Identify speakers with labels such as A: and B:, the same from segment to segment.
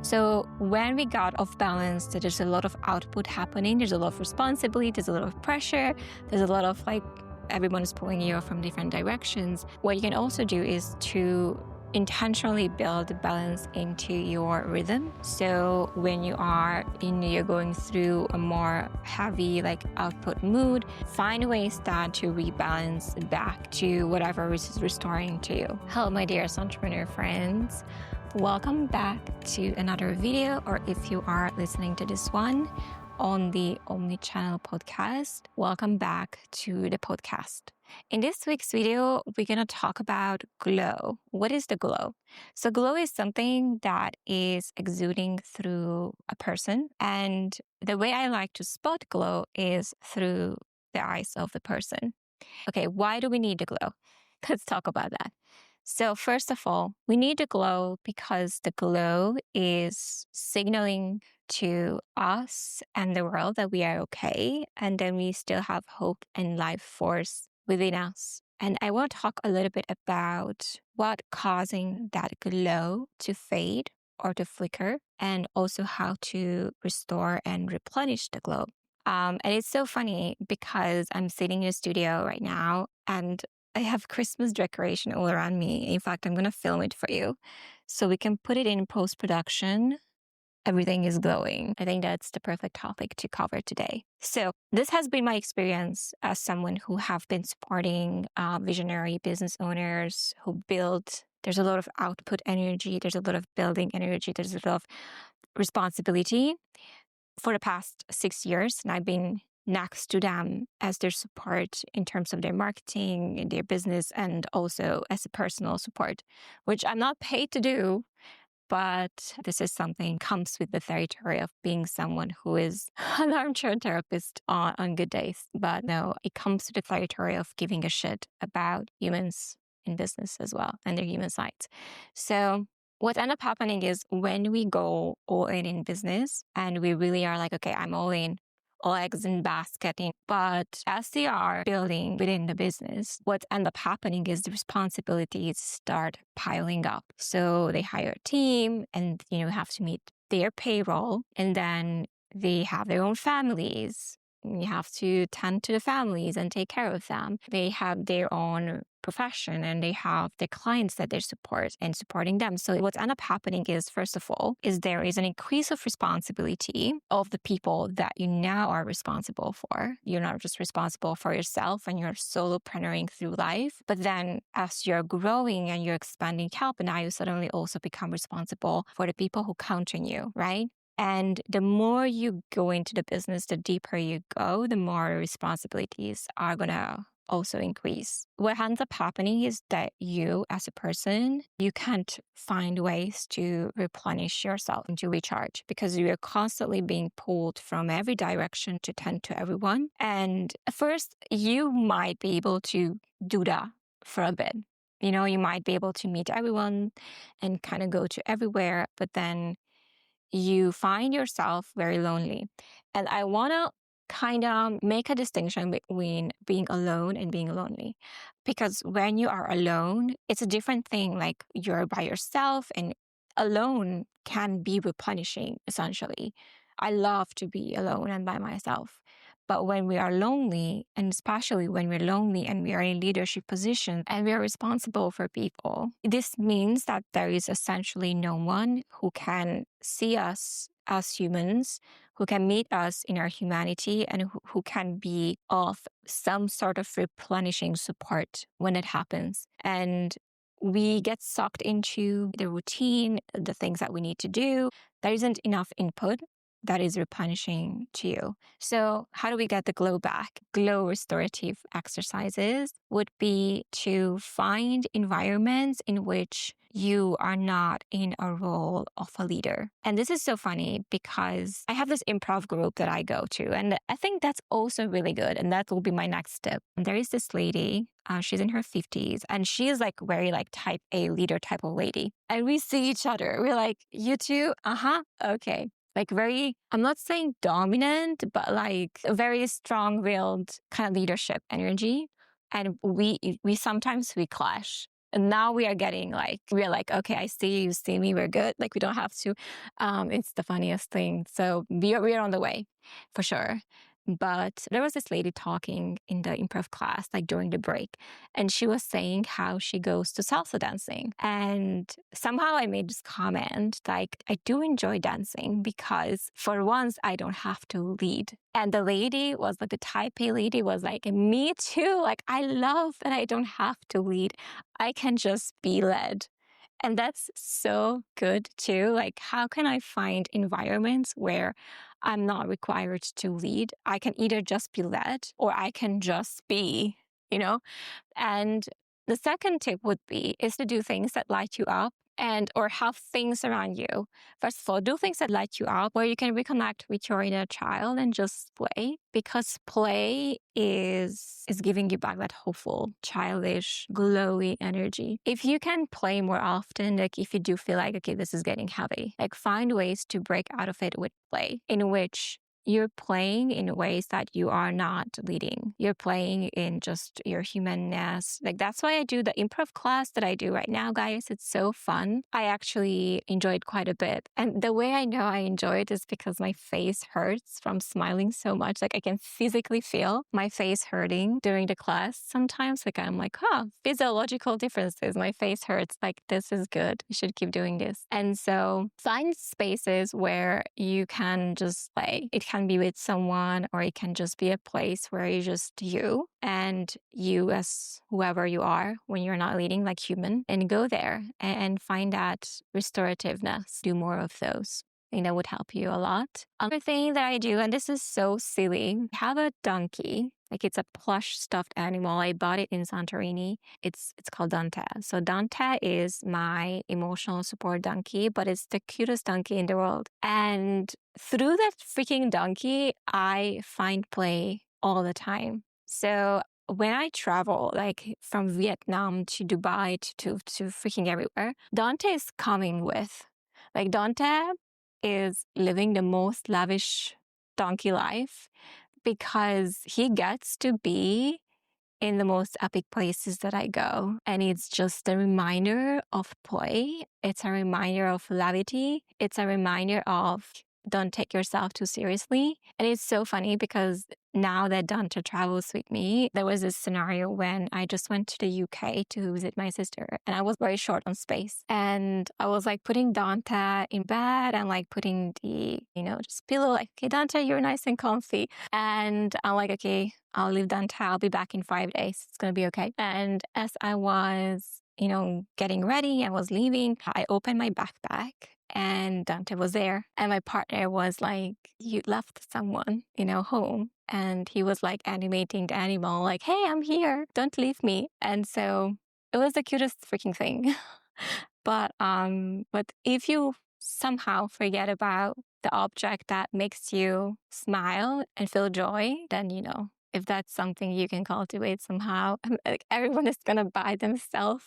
A: So when we got off balance, there's a lot of output happening. There's a lot of responsibility. There's a lot of pressure. There's a lot of everyone is pulling you from different directions. What you can also do is to intentionally build balance into your rhythm. So when you're going through a more heavy output mood, find ways that to rebalance back to whatever is restoring to you. Hello, my dearest entrepreneur friends. Welcome back to another video, or if you are listening to this one on the Omnichannel podcast, welcome back to the podcast. In this week's video, we're going to talk about glow. What is the glow? So glow is something that is exuding through a person. And the way I like to spot glow is through the eyes of the person. Okay, why do we need the glow? Let's talk about that. So first of all, we need the glow because the glow is signaling to us and the world that we are okay. And then we still have hope and life force within us. And I want to talk a little bit about what causing that glow to fade or to flicker, and also how to restore and replenish the glow. And it's so funny because I'm sitting in a studio right now and I have Christmas decoration all around me. In fact, I'm going to film it for you so we can put it in post-production. Everything is glowing. I think that's the perfect topic to cover today. So this has been my experience as someone who have been supporting visionary business owners who build. There's a lot of output energy. There's a lot of building energy. There's a lot of responsibility for the past 6 years. And I've been next to them as their support in terms of their marketing and their business, and also as a personal support, which I'm not paid to do. But this is something comes with the territory of being someone who is an armchair therapist on good days. But no, it comes to the territory of giving a shit about humans in business as well and their human sides. So what ends up happening is when we go all in business and we really are okay, I'm all in, all eggs in basket. But as they are building within the business, what ends up happening is the responsibilities start piling up. So they hire a team and, have to meet their payroll, and then they have their own families. You have to tend to the families and take care of them. They have their own profession and they have the clients that they support and supporting them. So what's end up happening is, first of all, is there is an increase of responsibility of the people that you now are responsible for. You're not just responsible for yourself and you're solopreneuring through life, but then as you're growing and you're expanding help, now you suddenly also become responsible for the people who count on you, right? And the more you go into the business, the deeper you go, the more responsibilities are going to also increase. What ends up happening is that you, as a person, you can't find ways to replenish yourself and to recharge because you are constantly being pulled from every direction to tend to everyone. And at first, you might be able to do that for a bit. You might be able to meet everyone and kind of go to everywhere, but then you find yourself very lonely. And I want to kind of make a distinction between being alone and being lonely. Because when you are alone, it's a different thing. You're by yourself, and alone can be replenishing, essentially. I love to be alone and by myself. But when we are lonely, and especially when we're lonely and we are in leadership positions and we are responsible for people, this means that there is essentially no one who can see us as humans, who can meet us in our humanity, and who can be of some sort of replenishing support when it happens. And we get sucked into the routine, the things that we need to do. There isn't enough input that is replenishing to you. So how do we get the glow back? Glow restorative exercises would be to find environments in which you are not in a role of a leader. And this is so funny because I have this improv group that I go to, and I think that's also really good. And that will be my next step. And there is this lady, she's in her 50s, and she is very type A leader type of lady. And we see each other. We're like, you too? Okay. Very, I'm not saying dominant, but a very strong-willed kind of leadership energy. And we sometimes clash. And now we're like, okay, I see you, see me, we're good. Like we don't have to. It's the funniest thing. So we're on the way for sure. But there was this lady talking in the improv class, like during the break, and she was saying how she goes to salsa dancing. And somehow I made this comment, like, I do enjoy dancing because for once I don't have to lead. And the lady was like, the Taipei lady was like, me too. Like, I love that I don't have to lead. I can just be led. And that's so good too. Like, how can I find environments where I'm not required to lead? I can either just be led or I can just be, you know? And the second tip would be is to do things that light you up and or have things around you. First of all, do things that light you up where you can reconnect with your inner child and just play, because play is giving you back that hopeful, childish, glowy energy. If you can play more often, like if you do feel like, okay, this is getting heavy, like find ways to break out of it with play in which you're playing in ways that you are not leading. You're playing in just your humanness. Like that's why I do the improv class that I do right now, guys. It's so fun. I actually enjoyed quite a bit. And the way I know I enjoy it is because my face hurts from smiling so much. Like I can physically feel my face hurting during the class sometimes. Like I'm like, physiological differences. My face hurts. Like this is good. You should keep doing this. And so find spaces where you can just play. It can be with someone, or it can just be a place where you're just you and you as whoever you are when you're not leading, like human, and go there and find that restorativeness. Do more of those. I think that would help you a lot. Another thing that I do, and this is so silly, have a donkey. Like it's a plush stuffed animal. I bought it in Santorini. It's called Dante. So Dante is my emotional support donkey, but it's the cutest donkey in the world. And through that freaking donkey, I find play all the time. So when I travel, like from Vietnam to Dubai to freaking everywhere, Dante is coming with. Like Dante is living the most lavish donkey life because he gets to be in the most epic places that I go. And it's just a reminder of play. It's a reminder of levity. It's a reminder of don't take yourself too seriously. And it's so funny because now that Dante travels with me, there was this scenario when I just went to the UK to visit my sister and I was very short on space. And I was like putting Dante in bed and like putting the, just pillow, like, okay, Dante, you're nice and comfy. And I'm like, okay, I'll leave Dante. I'll be back in 5 days. It's going to be okay. And as I was, getting ready, I was leaving, I opened my backpack and Dante was there. And my partner was like, you left someone, home. And he was like animating the animal, like, hey, I'm here. Don't leave me. And so it was the cutest freaking thing. But if you somehow forget about the object that makes you smile and feel joy, then, if that's something you can cultivate somehow, like everyone is going to buy themselves.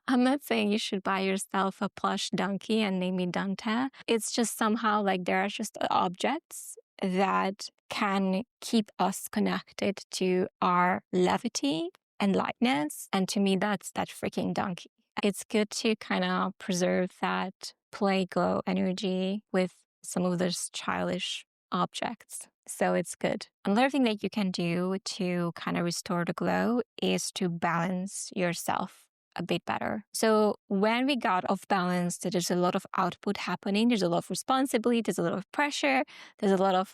A: I'm not saying you should buy yourself a plush donkey and name it Dante. It's just somehow like there are just objects that can keep us connected to our levity and lightness. And to me, that's that freaking donkey. It's good to kind of preserve that play glow energy with some of those childish objects. So it's good. Another thing that you can do to kind of restore the glow is to balance yourself a bit better. So when we got off balance, there's a lot of output happening. There's a lot of responsibility. There's a lot of pressure. There's a lot of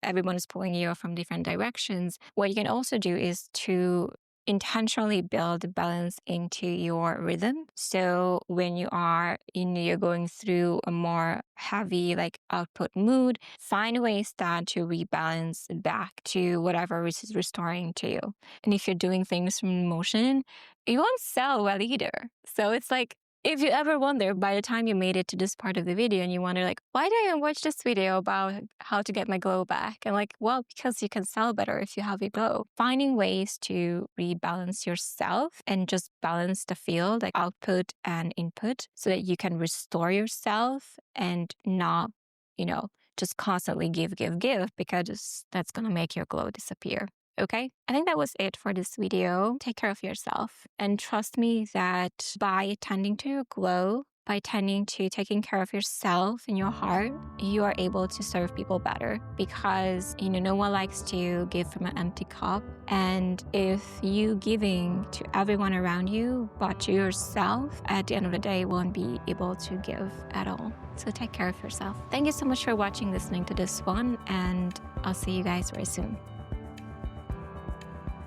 A: everyone is pulling you from different directions. What you can also do is to intentionally build balance into your rhythm. So when you're going through a more heavy output mood, find ways that to rebalance back to whatever is restoring to you. And if you're doing things from emotion, you won't sell well either. So it's like, if you ever wonder, by the time you made it to this part of the video and you wonder why did I watch this video about how to get my glow back? And because you can sell better if you have a glow. Finding ways to rebalance yourself and just balance the field, like output and input, so that you can restore yourself and not, just constantly give, because that's going to make your glow disappear. Okay? I think that was it for this video. Take care of yourself and trust me that by tending to your glow, by tending to taking care of yourself and your heart, you are able to serve people better because, no one likes to give from an empty cup. And if you giving to everyone around you, but to yourself, at the end of the day, won't be able to give at all. So take care of yourself. Thank you so much for watching, listening to this one, and I'll see you guys very soon.